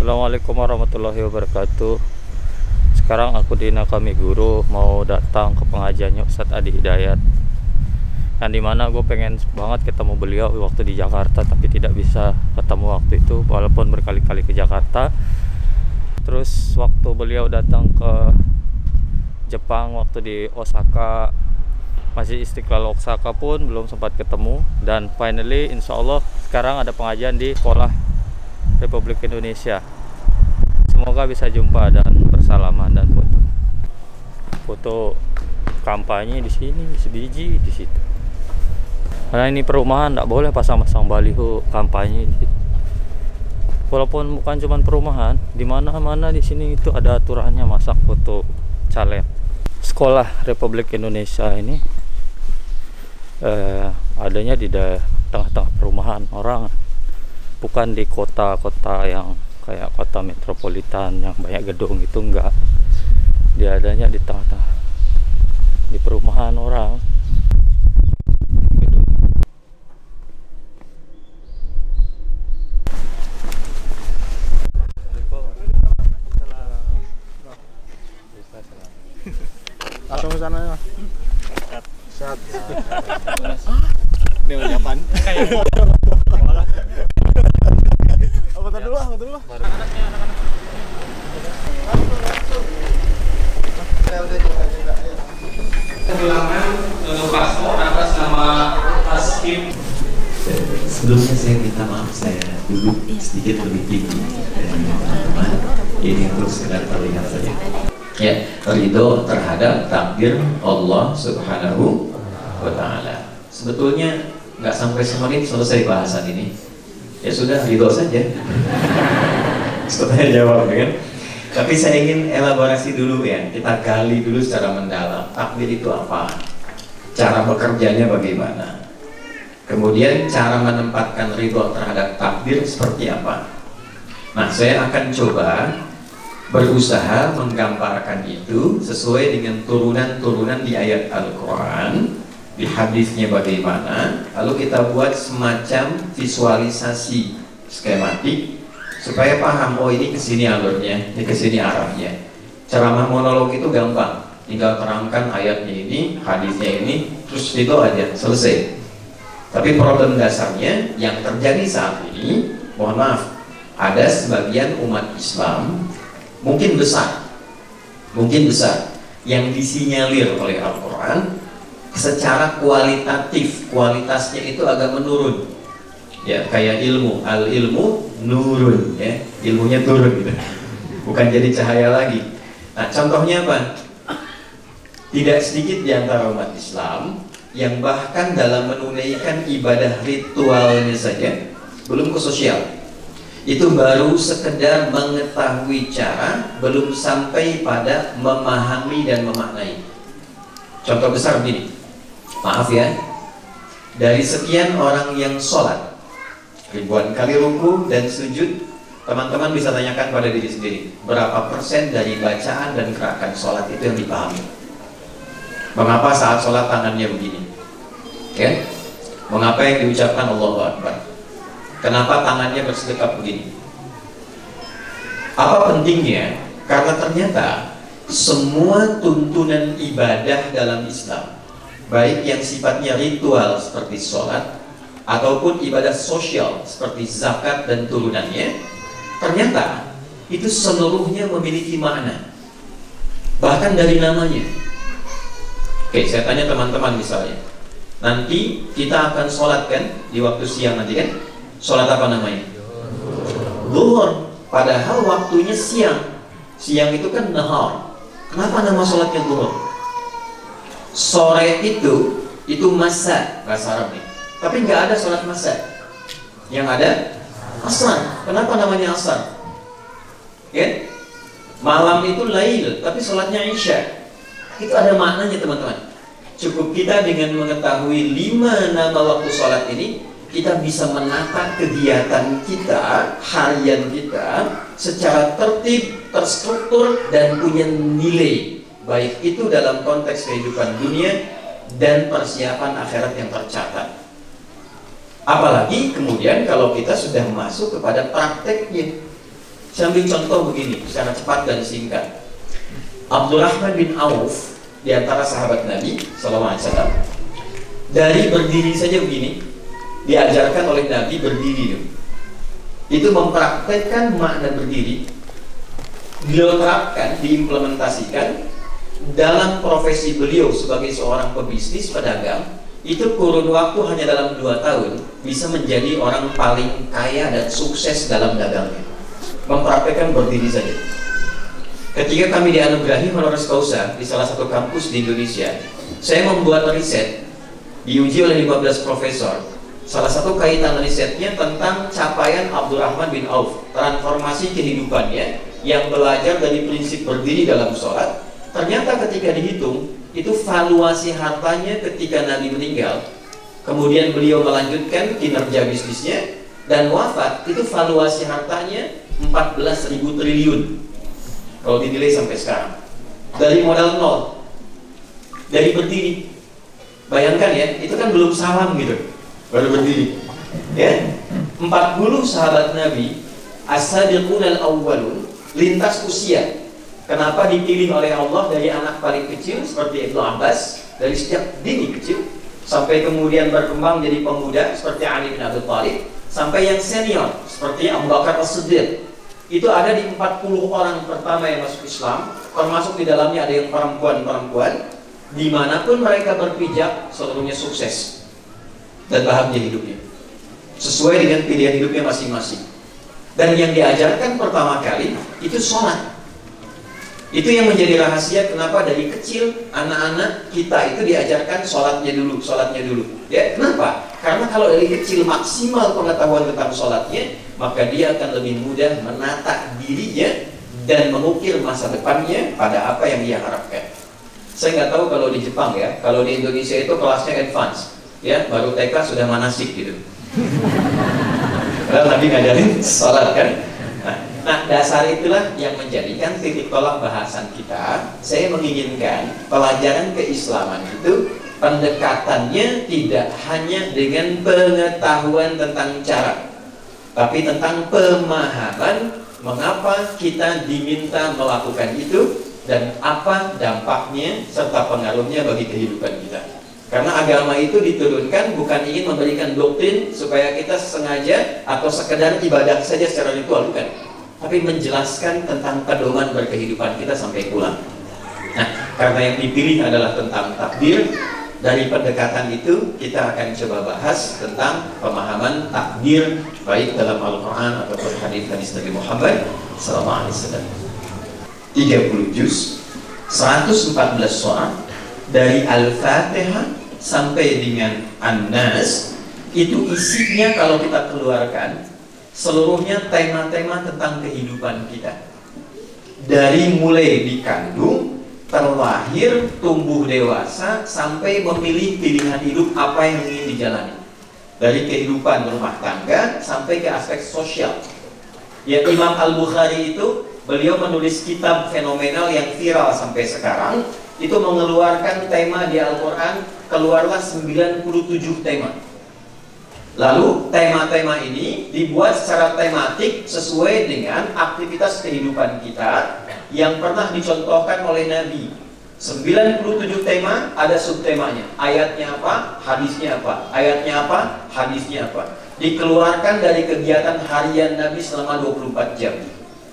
Assalamualaikum warahmatullahi wabarakatuh. Sekarang aku di Nakami Guru mau datang ke pengajiannya Ustadz Adi Hidayat, yang dimana gue pengen banget ketemu beliau waktu di Jakarta, tapi tidak bisa ketemu waktu itu walaupun berkali-kali ke Jakarta. Terus waktu beliau datang ke Jepang waktu di Osaka, Masjid Istiqlal Osaka pun belum sempat ketemu. Dan finally insya Allah sekarang ada pengajian di sekolah Republik Indonesia. Semoga bisa jumpa dan bersalaman dan foto kampanye di sini sebiji di situ. Karena ini perumahan, tidak boleh pasang-pasang baliho kampanye di situ. Walaupun bukan cuma perumahan, di mana-mana di sini itu ada aturannya masak foto caleg. Sekolah Republik Indonesia ini adanya di tengah-tengah perumahan orang, bukan di kota-kota yang kayak kota metropolitan yang banyak gedung itu, enggak. Dia adanya di tengah-tengah di perumahan orang. Gedung. Langsung ke sana ya. Sehat. Ini ucapan. Apa dulu? Ulangan paspor atas nama Askim. Sebelumnya saya minta maaf, saya duduk sedikit lebih tinggi dari teman-teman. Ini untuk sekedar terlihat saja. Ya, ridho terhadap takdir Allah Subhanahu wa Ta'ala. Sebetulnya nggak sampai semenit selesai bahasan ini. Ya sudah, ridho saja. Sepertinya jawab kan. Tapi saya ingin elaborasi dulu ya. Kita gali dulu secara mendalam. Takdir itu apa? Cara bekerjanya bagaimana? Kemudian cara menempatkan ridho terhadap takdir seperti apa? Nah, saya akan coba berusaha menggambarkan itu sesuai dengan turunan-turunan di ayat Al-Quran, di hadisnya bagaimana. Lalu kita buat semacam visualisasi skematik supaya paham, oh ini kesini alurnya, ini kesini arahnya. Ceramah monolog itu gampang, tinggal terangkan ayatnya ini, hadisnya ini, terus itu aja, selesai. Tapi problem dasarnya yang terjadi saat ini, mohon maaf, ada sebagian umat Islam mungkin besar yang disinyalir oleh Al-Quran secara kualitatif, kualitasnya itu agak menurun. Ya, kayak ilmu, al-ilmu nurun, ya, ilmunya turun gitu. Bukan jadi cahaya lagi. Nah, contohnya apa? Tidak sedikit di antara umat Islam yang bahkan dalam menunaikan ibadah ritualnya saja, belum ke sosial, itu baru sekedar mengetahui cara, belum sampai pada memahami dan memaknai. Contoh besar begini, maaf ya, dari sekian orang yang sholat ribuan kali ruku dan sujud, teman-teman bisa tanyakan pada diri sendiri, berapa persen dari bacaan dan gerakan sholat itu yang dipahami? Mengapa saat sholat tangannya begini? Ya? Mengapa yang diucapkan Allahu Akbar? Kenapa tangannya bersedekap begini? Apa pentingnya? Karena ternyata semua tuntunan ibadah dalam Islam, baik yang sifatnya ritual seperti sholat ataupun ibadah sosial seperti zakat dan turunannya, ternyata itu seluruhnya memiliki makna, bahkan dari namanya. Oke, saya tanya teman-teman misalnya, nanti kita akan sholat kan di waktu siang nanti kan, sholat apa namanya? Zuhur. Padahal waktunya siang. Siang itu kan nahar. Kenapa nama sholatnya zuhur? Sore itu masa, bahasa Arab nih. Tapi nggak ada sholat masa. Yang ada asar. Kenapa namanya asar? Ya? Malam itu lail, tapi sholatnya isya. Itu ada maknanya teman-teman. Cukup kita dengan mengetahui 5 nama waktu sholat ini, kita bisa menata kegiatan kita, harian kita secara tertib, terstruktur, dan punya nilai. Baik itu dalam konteks kehidupan dunia dan persiapan akhirat yang tercatat. Apalagi kemudian kalau kita sudah masuk kepada prakteknya. Saya ambil contoh begini, secara cepat dan singkat. Abdurrahman bin Auf, di antara sahabat Nabi SAW, dari berdiri saja begini, diajarkan oleh Nabi berdiri. Itu mempraktekkan makna berdiri, beliau terapkan, diimplementasikan dalam profesi beliau sebagai seorang pebisnis pedagang. Itu kurun waktu hanya dalam 2 tahun bisa menjadi orang paling kaya dan sukses dalam dagangnya, mempraktekkan berdiri saja. Ketika kami dianugerahi honoris causa di salah satu kampus di Indonesia, saya membuat riset, diuji oleh 15 profesor. Salah satu kaitan risetnya tentang capaian Abdurrahman bin Auf, transformasi kehidupannya yang belajar dari prinsip berdiri dalam sholat. Ternyata ketika dihitung, itu valuasi hartanya ketika Nabi meninggal, kemudian beliau melanjutkan kinerja bisnisnya dan wafat, itu valuasi hartanya 14.000 triliun kalau dinilai sampai sekarang, dari modal nol, dari berdiri. Bayangkan ya, itu kan belum salam gitu, baru berdiri ya. 40 sahabat Nabi as-sadiqun al-awwalun, lintas usia. Kenapa dipilih oleh Allah dari anak paling kecil seperti Ibnu Abbas, dari sejak dini kecil sampai kemudian berkembang jadi pemuda seperti Ali bin Abi Thalib, sampai yang senior seperti Abu Bakar As-Siddiq. Itu ada di 40 orang pertama yang masuk Islam, termasuk di dalamnya ada yang perempuan-perempuan. Dimanapun mereka berpijak, seluruhnya sukses dan bahagia hidupnya, sesuai dengan pilihan hidupnya masing-masing. Dan yang diajarkan pertama kali itu sholat. Itu yang menjadi rahasia kenapa dari kecil anak-anak kita itu diajarkan sholatnya dulu. Ya, kenapa? Karena kalau dari kecil maksimal pengetahuan tentang sholatnya, maka dia akan lebih mudah menata dirinya dan mengukir masa depannya pada apa yang dia harapkan. Saya nggak tahu kalau di Jepang ya, kalau di Indonesia itu kelasnya advance, ya baru TK sudah manasik gitu. Padahal Nabi ngajarin sholat kan. Nah, dasar itulah yang menjadikan titik tolak bahasan kita. Saya menginginkan pelajaran keislaman itu pendekatannya tidak hanya dengan pengetahuan tentang cara, tapi tentang pemahaman mengapa kita diminta melakukan itu dan apa dampaknya serta pengaruhnya bagi kehidupan kita. Karena agama itu diturunkan bukan ingin memberikan doktrin supaya kita sengaja atau sekedar ibadah saja secara ritual, bukan, tapi menjelaskan tentang pedoman berkehidupan kita sampai pulang. Nah, karena yang dipilih adalah tentang takdir, dari pendekatan itu kita akan coba bahas tentang pemahaman takdir baik dalam Al-Quran ataupun hadis Nabi Muhammad SAW. 30 juz, 114 surah, dari Al-Fatihah sampai dengan An-Nas. Itu isinya kalau kita keluarkan seluruhnya tema-tema tentang kehidupan kita, dari mulai dikandung, terlahir, tumbuh dewasa, sampai memilih pilihan hidup apa yang ingin dijalani, dari kehidupan rumah tangga sampai ke aspek sosial. Ya, Imam Al-Bukhari itu beliau menulis kitab fenomenal yang viral sampai sekarang. Itu mengeluarkan tema di Al-Quran, keluarlah 97 tema. Lalu tema-tema ini dibuat secara tematik sesuai dengan aktivitas kehidupan kita yang pernah dicontohkan oleh Nabi. 97 tema, ada subtemanya. Ayatnya apa? Hadisnya apa? Ayatnya apa? Hadisnya apa? Dikeluarkan dari kegiatan harian Nabi selama 24 jam.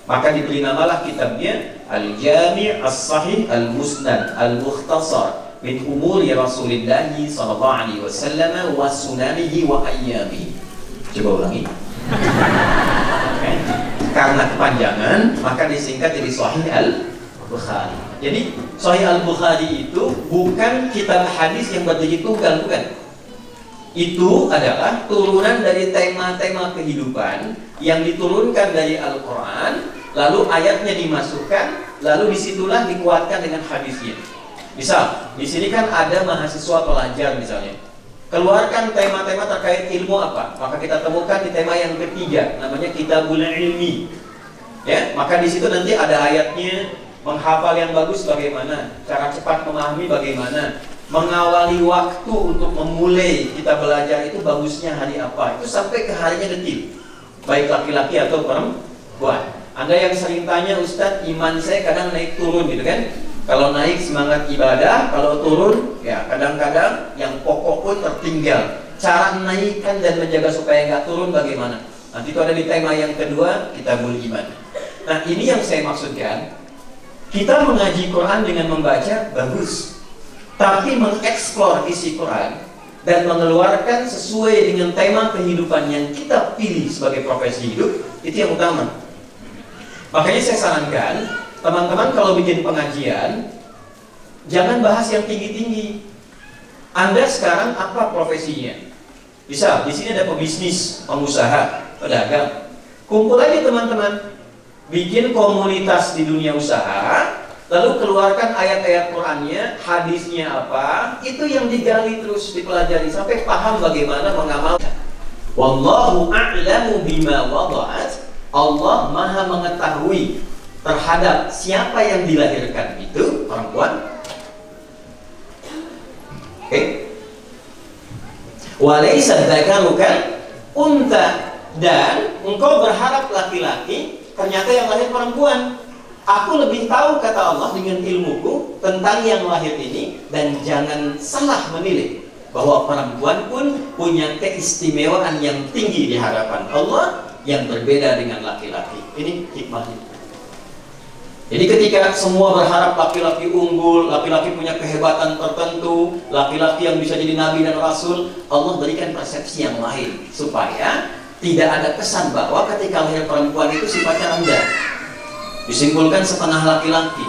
Maka diberi namalah kitabnya Al-Jami' As-Sahih Al-Musnad Al-Mukhtasar min umuri Rasulillah sallallahu alaihi wasallam wa sunanihi wa ayyamihi. Coba ulangi. Okay. Karena kepanjangan maka disingkat jadi Sahih Al-Bukhari. Jadi Sahih Al-Bukhari itu bukan kitab hadis yang berdiri tunggal, bukan. Itu adalah turunan dari tema-tema kehidupan yang diturunkan dari Al-Quran, lalu ayatnya dimasukkan, lalu disitulah dikuatkan dengan hadisnya. Misal, di sini kan ada mahasiswa pelajar misalnya, keluarkan tema-tema terkait ilmu apa, maka kita temukan di tema yang ketiga, namanya Kitabul Ilmi. Ya, maka di situ nanti ada ayatnya, menghafal yang bagus bagaimana, cara cepat memahami bagaimana, mengawali waktu untuk memulai kita belajar itu bagusnya hari apa, itu sampai ke harinya detil, baik laki-laki atau perempuan. Anda yang sering tanya, Ustadz, iman saya kadang naik turun gitu kan? Kalau naik semangat ibadah, kalau turun ya kadang-kadang yang pokok pun tertinggal. Cara menaikkan dan menjaga supaya nggak turun bagaimana? Nanti itu ada di tema yang kedua, Kitabul Iman. Nah, ini yang saya maksudkan. Kita mengaji Quran dengan membaca bagus, tapi mengeksplor isi Quran dan mengeluarkan sesuai dengan tema kehidupan yang kita pilih sebagai profesi hidup, itu yang utama. Makanya saya sarankan teman-teman kalau bikin pengajian, jangan bahas yang tinggi-tinggi. Anda sekarang apa profesinya? Bisa, di sini ada pebisnis, pengusaha, pedagang. Kumpul aja teman-teman, bikin komunitas di dunia usaha, lalu keluarkan ayat-ayat Qur'annya, hadisnya apa, itu yang digali terus, dipelajari sampai paham bagaimana mengamalkan. Wallahu a'lamu bima wada'at. Allah Maha mengetahui terhadap siapa yang dilahirkan itu perempuan. Oke. Walaysa dzakaru kal untha, dan engkau berharap laki-laki, ternyata yang lahir perempuan. Aku lebih tahu, kata Allah, dengan ilmuku tentang yang lahir ini, dan jangan salah menilai bahwa perempuan pun punya keistimewaan yang tinggi di hadapan Allah yang berbeda dengan laki-laki. Ini hikmahnya. Jadi ketika semua berharap laki-laki unggul, laki-laki punya kehebatan tertentu, laki-laki yang bisa jadi nabi dan rasul, Allah berikan persepsi yang lain supaya tidak ada kesan bahwa ketika lahir perempuan itu sifatnya rendah. Disimpulkan setengah laki-laki,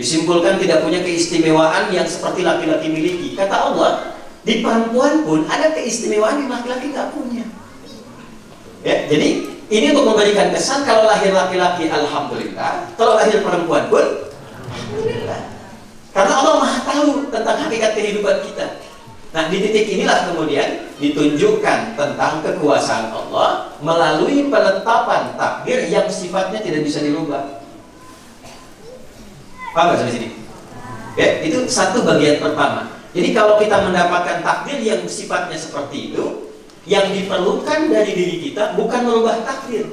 disimpulkan tidak punya keistimewaan yang seperti laki-laki miliki. Kata Allah, di perempuan pun ada keistimewaan yang laki-laki nggak punya. Ya, jadi ini untuk memberikan kesan kalau lahir laki-laki alhamdulillah, kalau lahir perempuan pun alhamdulillah. Karena Allah Maha tahu tentang hakikat kehidupan kita. Nah, di titik inilah kemudian ditunjukkan tentang kekuasaan Allah melalui penetapan takdir yang sifatnya tidak bisa dirubah. Paham nggak sampai sini? Ya, itu satu bagian pertama. Jadi kalau kita mendapatkan takdir yang sifatnya seperti itu, yang diperlukan dari diri kita bukan merubah takdir.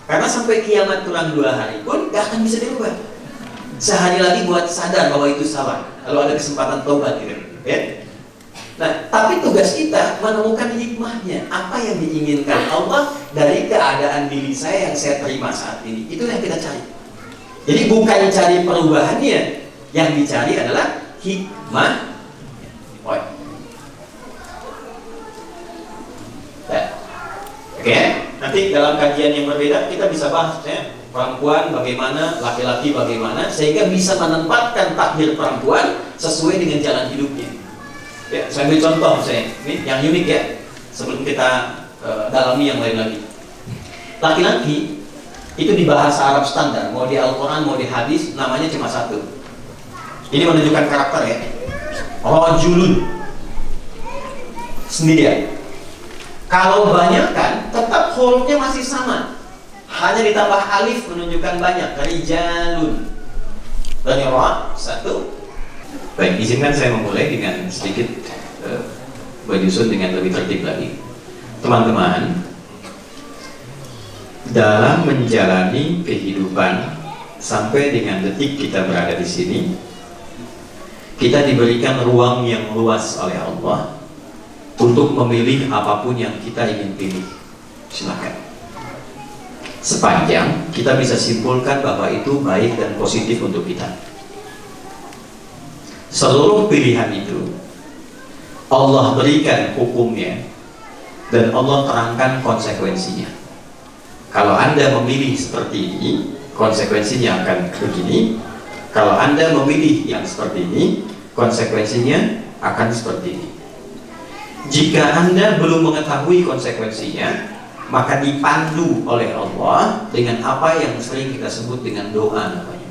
Karena sampai kiamat kurang 2 hari pun gak akan bisa dirubah. Sehari lagi buat sadar bahwa itu salah, kalau ada kesempatan tobat gitu, ya. Nah, tapi tugas kita menemukan hikmahnya, apa yang diinginkan Allah dari keadaan diri saya yang saya terima saat ini. Itu yang kita cari. Jadi bukan cari perubahannya, yang dicari adalah hikmah. Oke, nanti dalam kajian yang berbeda kita bisa bahas ya, perempuan bagaimana, laki-laki bagaimana, sehingga bisa menempatkan takdir perempuan sesuai dengan jalan hidupnya. Ya, saya ambil contoh misalnya, ini yang unik ya, sebelum kita dalami yang lain lagi. Laki-laki itu di bahasa Arab standar, mau di Al-Quran, mau di hadis, namanya cuma satu. Ini menunjukkan karakter ya. Rajulun, sendirian. Kalau banyak kan, tetap hurufnya masih sama, hanya ditambah alif menunjukkan banyak. Rijalun, dan ra satu. Baik, izinkan saya memulai dengan sedikit menyusun dengan lebih tertib lagi. Teman-teman, dalam menjalani kehidupan sampai dengan detik kita berada di sini, kita diberikan ruang yang luas oleh Allah untuk memilih apapun yang kita ingin pilih. Silakan. Sepanjang kita bisa simpulkan bahwa itu baik dan positif untuk kita. Seluruh pilihan itu Allah berikan hukumnya dan Allah terangkan konsekuensinya. Kalau Anda memilih seperti ini, konsekuensinya akan begini. Kalau Anda memilih yang seperti ini, konsekuensinya akan seperti ini. Jika Anda belum mengetahui konsekuensinya, maka dipandu oleh Allah dengan apa yang sering kita sebut dengan doa namanya.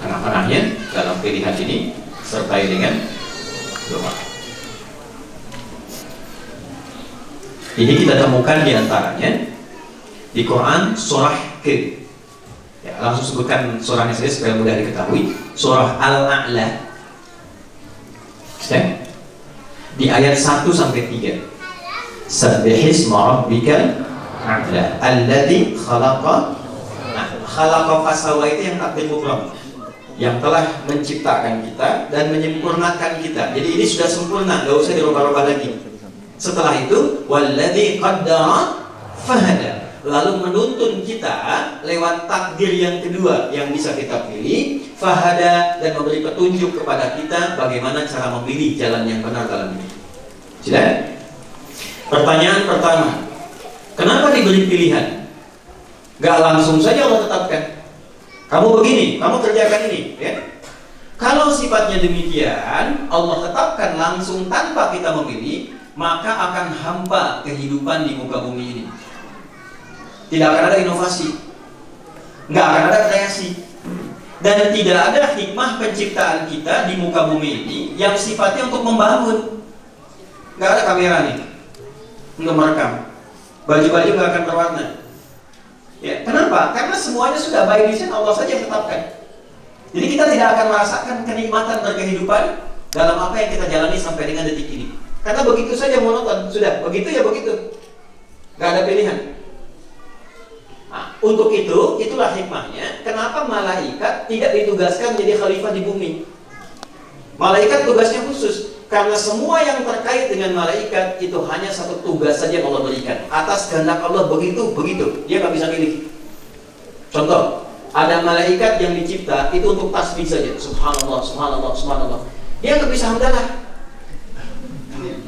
Tengah-tengahnya dalam pilihan ini sertai dengan doa. Ini kita temukan diantaranya di Quran surah ke, ya, langsung sebutkan surahnya saja supaya mudah diketahui. Surah Al-A'la, di ayat 1 sampai 3. Sabbihisma rabbikal Alladzi khalaqa. Nah, khalaqa fasawa itu yang takdir mufrad, yang telah menciptakan kita dan menyempurnakan kita. Jadi ini sudah sempurna, nggak usah dirubah-rubah lagi. Setelah itu, walladzi qaddara fahada, lalu menuntun kita lewat takdir yang kedua yang bisa kita pilih, fahada, dan memberi petunjuk kepada kita bagaimana cara memilih jalan yang benar dalam hidup. Sudah? Pertanyaan pertama, kenapa diberi pilihan? Gak langsung saja Allah tetapkan, kamu begini, kamu kerjakan ini, ya? Kalau sifatnya demikian, Allah tetapkan langsung tanpa kita memilih, maka akan hampa kehidupan di muka bumi ini. Tidak akan ada inovasi, nggak akan ada kreasi, dan tidak ada hikmah penciptaan kita di muka bumi ini yang sifatnya untuk membangun. Nggak ada kamera nih untuk merekam, baju-baju nggak akan berwarna. Ya, kenapa? Karena semuanya sudah by design, Allah saja yang tetapkan. Jadi kita tidak akan merasakan kenikmatan berkehidupan dalam apa yang kita jalani sampai dengan detik ini. Karena begitu saja monoton, sudah begitu ya begitu, nggak ada pilihan. Nah, untuk itulah hikmahnya kenapa malaikat tidak ditugaskan menjadi khalifah di bumi. Malaikat tugasnya khusus, karena semua yang terkait dengan malaikat itu hanya satu tugas saja yang Allah berikan. Atas kehendak Allah begitu, dia nggak bisa pilih. Contoh, ada malaikat yang dicipta itu untuk tasbih saja, subhanallah, subhanallah, subhanallah. Dia nggak bisa hamdalah.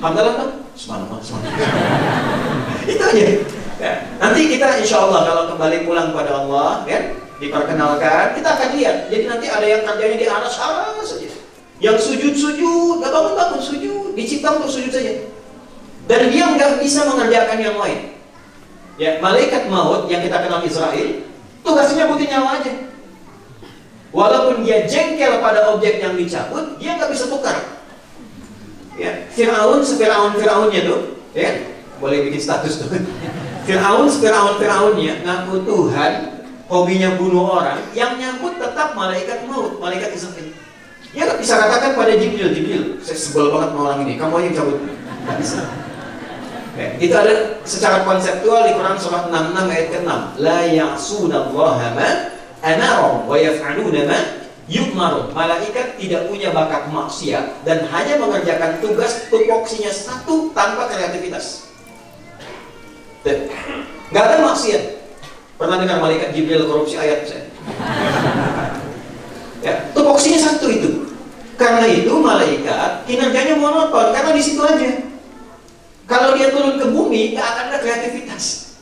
Hamdalah dong, subhanallah, subhanallah. Itu aja. Ya. Nanti kita insya Allah kalau kembali pulang kepada Allah, kan, diperkenalkan, kita akan lihat. Jadi nanti ada yang kerjanya di aras saja, yang sujud, nggak bangun sujud, dicipta untuk sujud saja. Dan dia nggak bisa mengerjakan yang lain. Ya, malaikat maut yang kita kenal Israel, tugasnya putih nyawa aja. Walaupun dia jengkel pada objek yang dicabut, dia nggak bisa tukar. Ya, Fir'aunnya tuh, ya, boleh bikin status tuh. Fir'aunnya ngaku Tuhan, hobinya bunuh orang, yang nyambut tetap malaikat maut, malaikat Israel. Dia nggak bisa katakan pada Jibril, saya sebel banget sama orang ini, kamu aja yang cabut. Nggak bisa. Ya, itu ada secara konseptual di Quran surah 66 ayat ke-6. La ya'sunallaha ma amara wa yaf'aluna ma yu'maru. Malaikat tidak punya bakat maksiat dan hanya mengerjakan tugas tupoksinya satu tanpa kreativitas. Nggak ada maksiat. Pernah dengar malaikat Jibril korupsi ayat saya? Ya, tupoksinya satu itu. Karena itu malaikat kinerjanya monoton karena di situ aja. Kalau dia turun ke bumi, nggak akan ada kreativitas.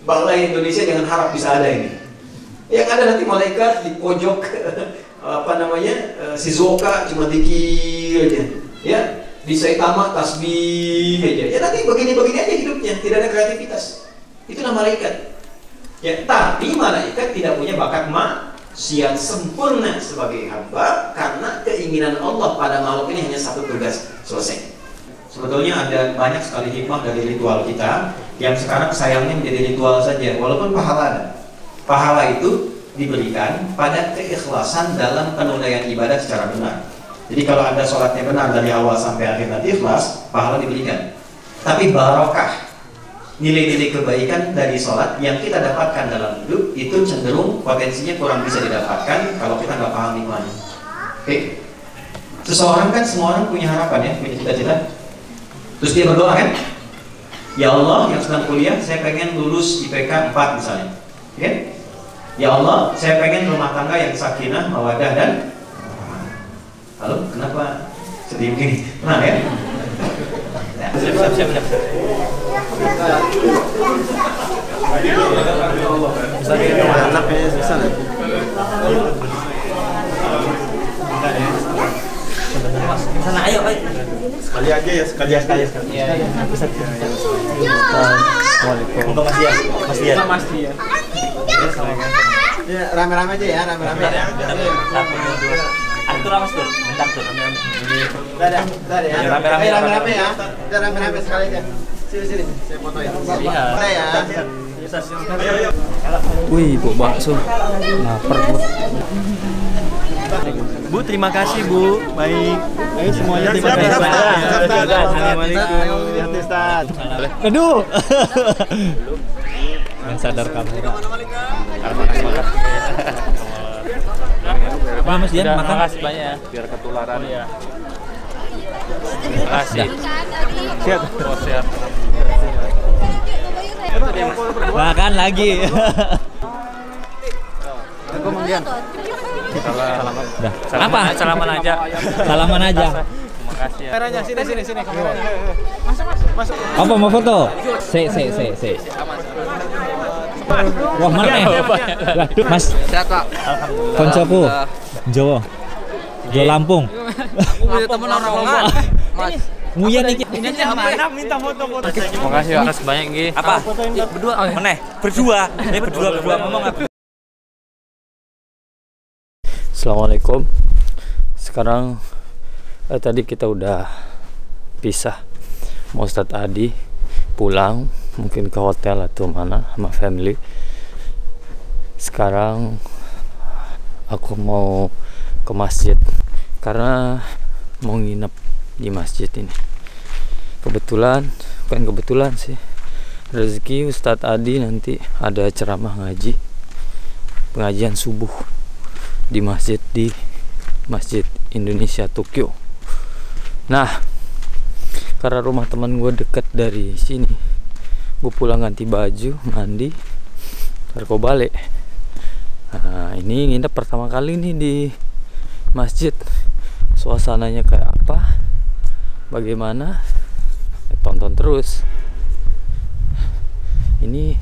Balai Indonesia jangan harap bisa ada ini. Yang ada nanti malaikat di pojok Shizuoka cuma dikir aja, ya. Di Saitama tasbih aja. Ya nanti begini-begini aja hidupnya, tidak ada kreativitas. Itulah malaikat. Ya, tapi malaikat tidak punya bakat maksiat sempurna sebagai hamba karena keinginan Allah pada makhluk ini hanya satu tugas, selesai. Sebetulnya ada banyak sekali hikmah dari ritual kita yang sekarang sayangnya menjadi ritual saja, walaupun pahala ada. Pahala itu diberikan pada keikhlasan dalam penunaian ibadah secara benar. Jadi kalau Anda sholatnya benar dari awal sampai akhir nanti ikhlas, pahala diberikan. Tapi barokah, nilai-nilai kebaikan dari sholat yang kita dapatkan dalam hidup itu cenderung potensinya kurang bisa didapatkan kalau kita nggak paham hikmahnya. Oke, seseorang kan semua orang punya harapan ya, punya cita-cita. Terus dia berdoa kan, ya Allah yang sedang kuliah, saya pengen lulus IPK 4 misalnya, ya? Ya Allah, saya pengen rumah tangga yang sakinah, mawadah dan halo, kenapa sedih begini? Tenang ya. Siap. Anaknya bisa nggak? Sana ayo, Sekali aja ya, sekali. Iya. Bisa. Assalamualaikum. Untuk Mas Dias. Mas Dias. Ya, rame-rame aja ya, rame-rame. Satu, dua. Atur Mas Tur, bentar Tur. Udah ya. Rame-rame ya. Udah rame-rame sekali aja. Sini, saya fotoin. Udah ya. Wih, Bu bakso. Lapar, Bu. Bu, terima kasih Bu. Baik. Ayo semuanya terima Siap, kasih. Ustaz. Assalamualaikum. Ustaz. Aduh. sadar kamera. Apa Mas Dian udah, makan? makasih banyak biar ketularan. Oh, iya. Makasih. Siap. Oh, siap. Makan lagi. Salaman. Apa? Salaman aja. Salaman aja. Makasih ya. Kameranya sini kameranya. Masuk. Apa mau foto? Se. Wah, mana ya? Waduh, Mas. Sehat, Pak. Koncoku. Jawa. Jawa Lampung. Aku punya teman orang Lombok. Mas. Nguyen iki. Ini aja mana minta foto-foto. Makasih makasih banyak Gi. Apa? Berdua. Mana? Berdua. Berdua ngomong apa? Assalamualaikum. Sekarang tadi kita udah pisah. Mau Ustadz Adi pulang mungkin ke hotel atau mana sama family. Sekarang aku mau ke masjid karena mau nginep di masjid ini. Kebetulan, bukan kebetulan sih, rezeki Ustadz Adi nanti ada ceramah ngaji, pengajian subuh di Masjid Indonesia Tokyo. Nah, karena rumah teman gue dekat dari sini, gue pulang ganti baju, mandi, ntar gue balik. Nah, ini nginep pertama kali nih di masjid. Suasananya kayak apa, bagaimana, tonton terus. Ini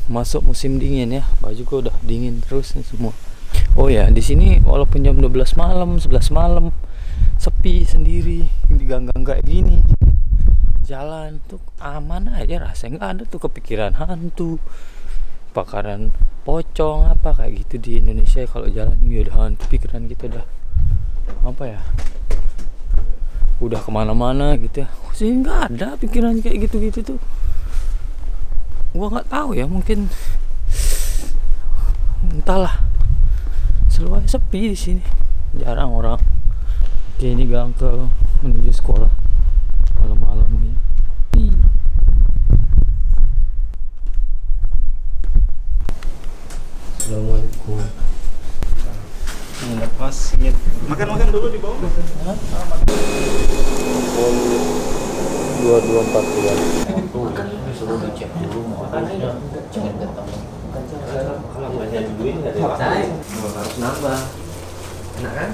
masuk musim dingin ya, baju gue udah dingin terus nih semua. Oh ya, di sini walaupun jam 12 malam, 11 malam, sepi sendiri di gang-gang kayak gini. Jalan tuh aman aja rasanya, nggak ada tuh kepikiran hantu, bakaran pocong apa kayak gitu di Indonesia. Kalau jalan juga udah hantu, pikiran kita udah apa ya, udah kemana-mana gitu ya. Sih nggak ada pikiran kayak gitu-gitu tuh. Gua nggak tahu ya, mungkin entahlah. Selalu sepi di sini, jarang orang. Oke, ini gang ke menuju sekolah malam-malam ini. Assalamualaikum. Mas, makan dulu di bawah. 2242. Suruh dicek dulu harusnya jangan datang. Kalau banyak duit nggak ada. Harus nambah. Enak kan?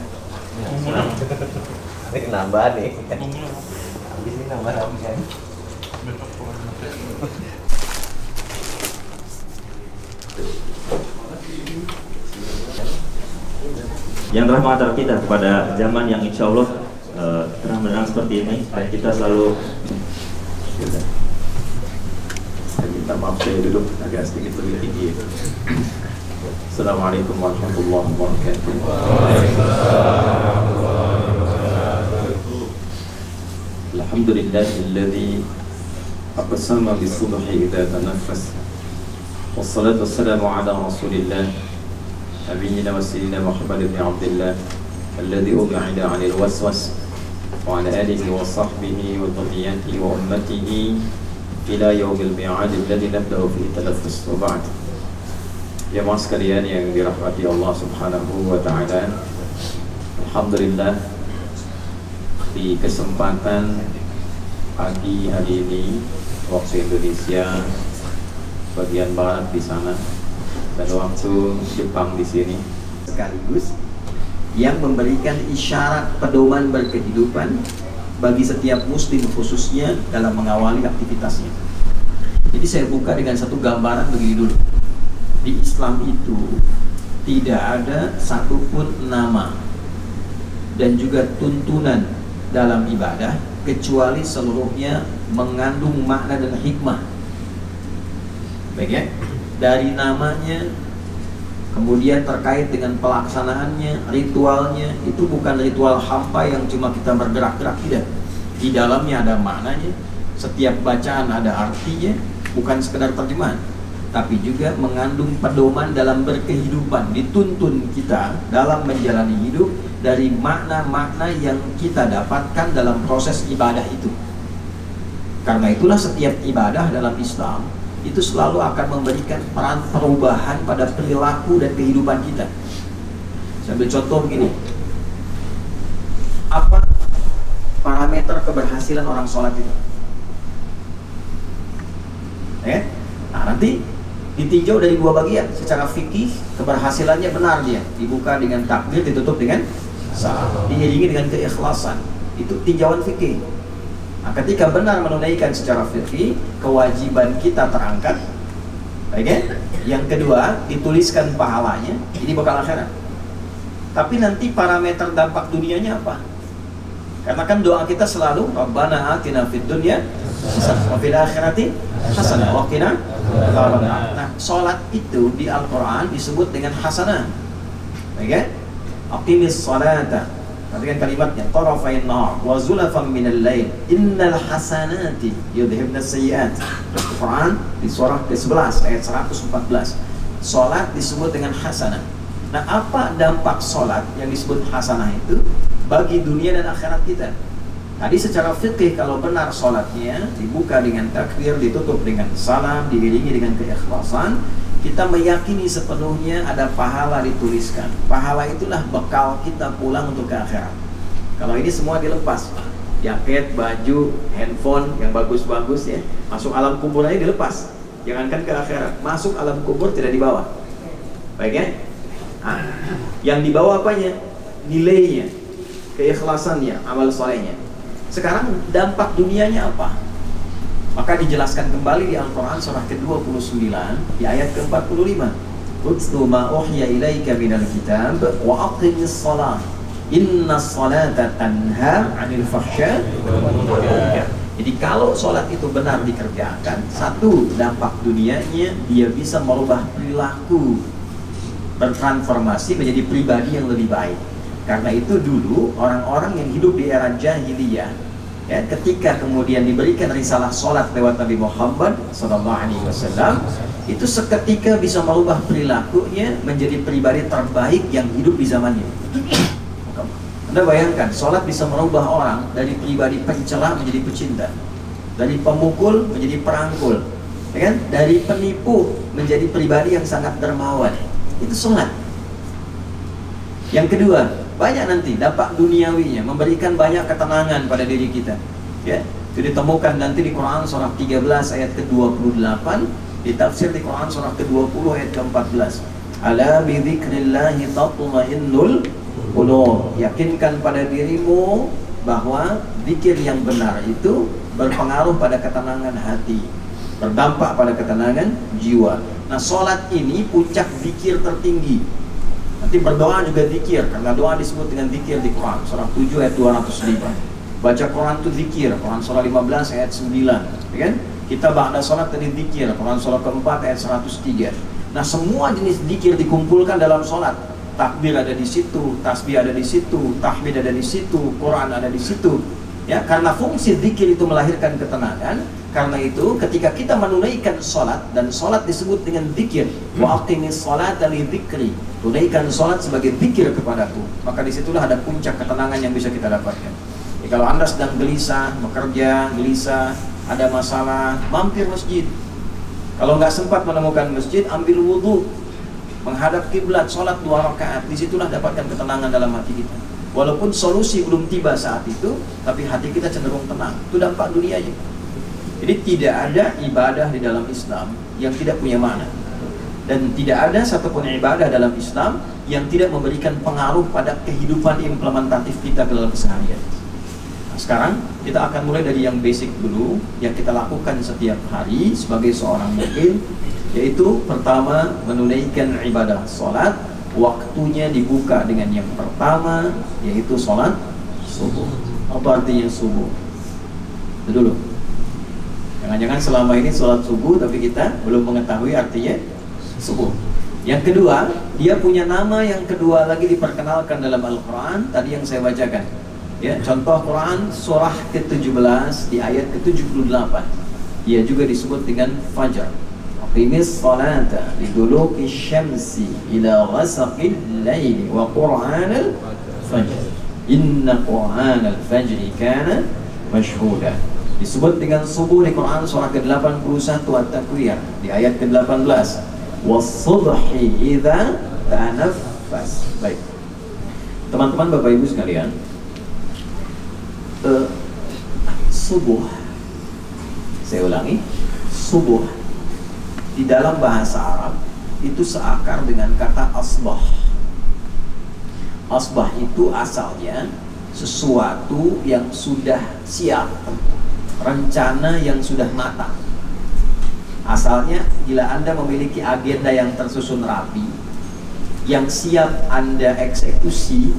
Ini nambah nih. Habis ini nambah habis kan? Yang telah mengantar kita kepada zaman yang insya Allah terang benderang seperti ini, dan kita selalu saya minta maaf, saya duduk agak sedikit lebih tinggi. Assalamualaikum warahmatullahi wabarakatuh. Alhamdulillahilladzi aqsama bis-subhi idza tanaffas. Wassalatu wassalamu ala Rasulillah نبينا وسيدنا محمد بن عبد الله الذي أبعد عن الوسوس وعلى آله وصحبه وذريته وأمته إلى يوم الميعاد الذي نبدأ فيه التنفس. وبعد. Ya mas sekalian yang dirahmati Allah Subhanahu wa Ta'ala, alhamdulillah di kesempatan pagi hari ini waktu Indonesia bagian barat di sana dan waktu Jepang di sini, sekaligus yang memberikan isyarat pedoman berkehidupan bagi setiap muslim khususnya dalam mengawali aktivitasnya. Jadi saya buka dengan satu gambaran begini dulu. Di Islam itu tidak ada satupun nama dan juga tuntunan dalam ibadah kecuali seluruhnya mengandung makna dan hikmah. Baik ya? Dari namanya, kemudian terkait dengan pelaksanaannya, ritualnya, itu bukan ritual hampa yang cuma kita bergerak-gerak, tidak. Di dalamnya ada maknanya, setiap bacaan ada artinya, bukan sekedar terjemahan, tapi juga mengandung pedoman dalam berkehidupan. Dituntun kita dalam menjalani hidup dari makna-makna yang kita dapatkan dalam proses ibadah itu. Karena itulah setiap ibadah dalam Islam itu selalu akan memberikan perubahan pada perilaku dan kehidupan kita. Saya ambil contoh begini. Apa parameter keberhasilan orang sholat itu? Nah, nanti ditinjau dari dua bagian. Secara fikih keberhasilannya benar dia, dibuka dengan takbir, ditutup dengan salam, diiringi dengan keikhlasan. Itu tinjauan fikih. Nah, ketika benar menunaikan secara fikih, kewajiban kita terangkat. Yang kedua, dituliskan pahalanya, ini bekal akhirat. Tapi nanti parameter dampak dunianya apa? Karena kan doa kita selalu Rabbana atina fid dunya hasanah wa fil akhirati hasanah wa qina adzabannar. Nah, salat itu di Al-Qur'an disebut dengan hasanah. Aqimis salata. Perhatikan kalimatnya, tarafain nar wa zulafan minal lail innal hasanati yudhibnas sayyi'at. Al-Qur'an di surah ke-11 ayat 114. Salat disebut dengan hasanah. Nah, apa dampak salat yang disebut hasanah itu bagi dunia dan akhirat kita? Tadi secara fikih kalau benar salatnya dibuka dengan takbir, ditutup dengan salam, diiringi dengan keikhlasan, kita meyakini sepenuhnya ada pahala dituliskan. Pahala itulah bekal kita pulang untuk ke akhirat. Kalau ini semua dilepas, jaket, baju, handphone yang bagus-bagus ya, masuk alam kubur aja dilepas. Jangankan ke akhirat, masuk alam kubur tidak dibawa. Baik ya? Nah, yang dibawa apanya? Nilainya, keikhlasannya, amal solehnya. Sekarang dampak dunianya apa? Maka dijelaskan kembali di Al-Quran surah ke-29 di ayat ke-45. Utlu ma uhya ilaika minal kitab wa aqimis salah inna salata tanha 'anil fahsya wal munkar. Jadi kalau sholat itu benar dikerjakan, satu, dampak dunianya dia bisa merubah perilaku, bertransformasi menjadi pribadi yang lebih baik. Karena itu dulu orang-orang yang hidup di era jahiliyah, ya, ketika kemudian diberikan risalah sholat lewat Nabi Muhammad SAW, itu seketika bisa merubah perilakunya menjadi pribadi terbaik yang hidup di zamannya. Anda bayangkan, sholat bisa merubah orang dari pribadi pencela menjadi pecinta, dari pemukul menjadi perangkul, ya kan? Dari penipu menjadi pribadi yang sangat dermawan. Itu sholat. Yang kedua, banyak nanti dampak duniawinya, memberikan banyak ketenangan pada diri kita. Ya, itu ditemukan nanti di Quran surah 13 ayat ke-28, ditafsir di Quran surah ke-20 ayat ke-14. Ala bi dzikrillahi tatma'innul qulub. Yakinkan pada dirimu bahwa zikir yang benar itu berpengaruh pada ketenangan hati, berdampak pada ketenangan jiwa. Nah, sholat ini puncak zikir tertinggi. Nanti berdoa juga zikir, karena doa disebut dengan zikir di Quran surah 7 ayat 205. Baca Quran itu zikir, Quran surah 15 ayat 9, ya kan? Kita ba'da sholat tadi zikir, Quran surah keempat ayat 103. Nah, semua jenis zikir dikumpulkan dalam sholat. Takbir ada di situ, tasbih ada di situ, tahmid ada di situ, Quran ada di situ. Ya, karena fungsi zikir itu melahirkan ketenangan. Karena itu ketika kita menunaikan sholat, dan sholat disebut dengan zikir, wa aqimis sholata li dzikri, tunaikan sholat sebagai zikir kepadaku, maka disitulah ada puncak ketenangan yang bisa kita dapatkan. Ya, kalau Anda sedang gelisah, bekerja, gelisah, ada masalah, mampir masjid. Kalau nggak sempat menemukan masjid, ambil wudhu, menghadap kiblat, sholat 2 rakaat. Disitulah dapatkan ketenangan dalam hati kita. Walaupun solusi belum tiba saat itu, tapi hati kita cenderung tenang. Itu dampak dunianya. Jadi tidak ada ibadah di dalam Islam yang tidak punya makna. Dan tidak ada satupun ibadah dalam Islam yang tidak memberikan pengaruh pada kehidupan implementatif kita dalam keseharian. Nah, sekarang kita akan mulai dari yang basic dulu, yang kita lakukan setiap hari sebagai seorang mukmin, yaitu pertama menunaikan ibadah sholat. Waktunya dibuka dengan yang pertama, yaitu sholat subuh. Apa artinya subuh? Itu dulu. Jangan-jangan selama ini sholat subuh tapi kita belum mengetahui artinya subuh. Yang kedua, dia punya nama yang kedua lagi diperkenalkan dalam Al-Quran. Tadi yang saya bacakan, ya, contoh Quran surah ke-17 di ayat ke-78. Ia juga disebut dengan Fajar. Aqimis salata liduluki syamsi ila ghasaqil laili wa qur'anal fajr inna qur'anal fajri kana mashhuda. Disebut dengan subuh di Quran surah ke-81 At-Takwir di ayat ke-18. Was-subhi idza tanaffas. Baik. Teman-teman, Bapak Ibu sekalian, subuh, saya ulangi, subuh di dalam bahasa Arab itu seakar dengan kata asbah. Asbah itu asalnya sesuatu yang sudah siap, rencana yang sudah matang. Asalnya, bila Anda memiliki agenda yang tersusun rapi, yang siap Anda eksekusi,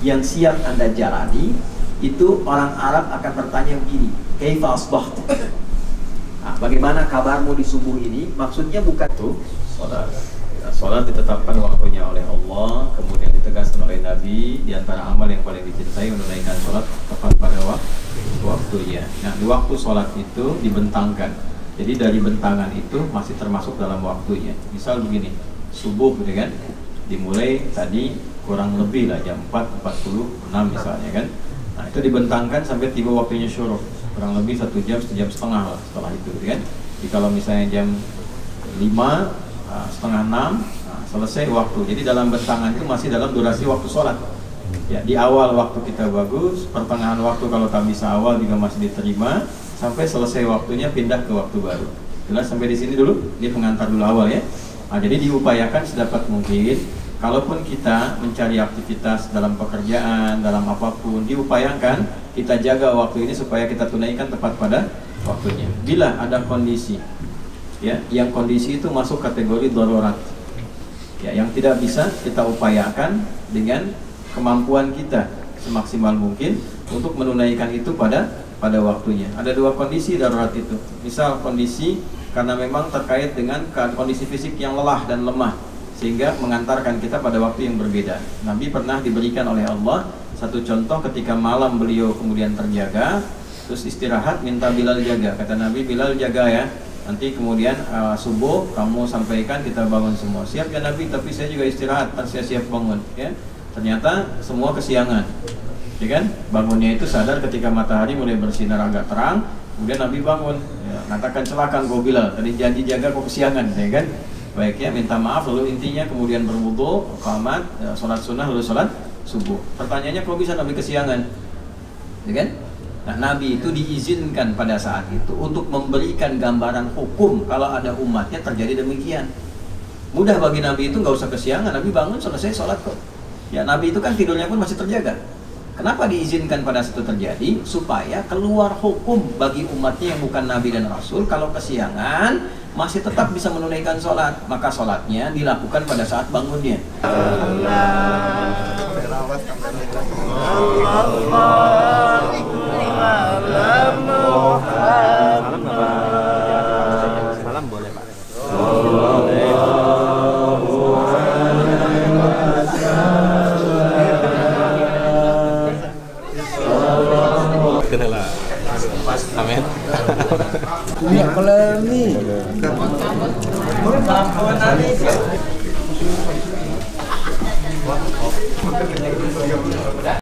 yang siap Anda jalani, itu orang Arab akan bertanya begini, kaifa asbahtu? Nah, bagaimana kabarmu di subuh ini? Maksudnya bukan tuh salat. Salat ditetapkan waktunya oleh Allah, kemudian ditegaskan oleh Nabi, di antara amal yang paling dicintai menunaikan salat tepat pada waktunya. Nah, di waktu salat itu dibentangkan. Jadi dari bentangan itu masih termasuk dalam waktunya. Misal begini, subuh gitu kan, dimulai tadi kurang lebih lah jam 4.46 misalnya kan. Nah, itu dibentangkan sampai tiba waktunya syuruk, kurang lebih 1 jam, 1 jam setengah lah setelah itu gitu kan. Jadi kalau misalnya jam 5, setengah 6, selesai waktu. Jadi dalam bentangan itu masih dalam durasi waktu sholat. Ya, di awal waktu kita bagus, pertengahan waktu kalau tak bisa awal juga masih diterima, sampai selesai waktunya pindah ke waktu baru. Jelas sampai di sini dulu, ini pengantar dulu awal ya. Nah, jadi diupayakan sedapat mungkin, kalaupun kita mencari aktivitas dalam pekerjaan, dalam apapun, diupayakan kita jaga waktu ini supaya kita tunaikan tepat pada waktunya. Bila ada kondisi, ya, yang kondisi itu masuk kategori darurat, ya, yang tidak bisa kita upayakan dengan kemampuan kita semaksimal mungkin untuk menunaikan itu pada waktunya. Ada 2 kondisi darurat itu. Misal kondisi karena memang terkait dengan kondisi fisik yang lelah dan lemah, sehingga mengantarkan kita pada waktu yang berbeda. Nabi pernah diberikan oleh Allah satu contoh ketika malam beliau kemudian terjaga, terus istirahat minta Bilal jaga. Kata Nabi, Bilal jaga ya, nanti kemudian subuh kamu sampaikan kita bangun semua. Siap ya Nabi, tapi saya juga istirahat, saya siap bangun ya. Ternyata semua kesiangan, ya kan? Bangunnya itu sadar ketika matahari mulai bersinar agak terang. Kemudian Nabi bangun, ya, mengatakan celaka kau Bilal, tadi janji jaga kau kesiangan, ya kan? Baik ya, minta maaf, lalu intinya kemudian berwudu, qamat, sholat sunnah, lalu sholat subuh. Pertanyaannya, kok bisa Nabi kesiangan? Ya kan? Nah, Nabi itu diizinkan pada saat itu untuk memberikan gambaran hukum kalau ada umatnya terjadi demikian. Mudah bagi Nabi itu, nggak usah kesiangan, Nabi bangun selesai sholat kok. Ya, Nabi itu kan tidurnya pun masih terjaga. Kenapa diizinkan pada saat itu terjadi? Supaya keluar hukum bagi umatnya yang bukan Nabi dan Rasul, kalau kesiangan masih tetap bisa menunaikan sholat, maka sholatnya dilakukan pada saat bangunnya. Salam boleh Pak. Kenalah. Amin. Ini kalau ini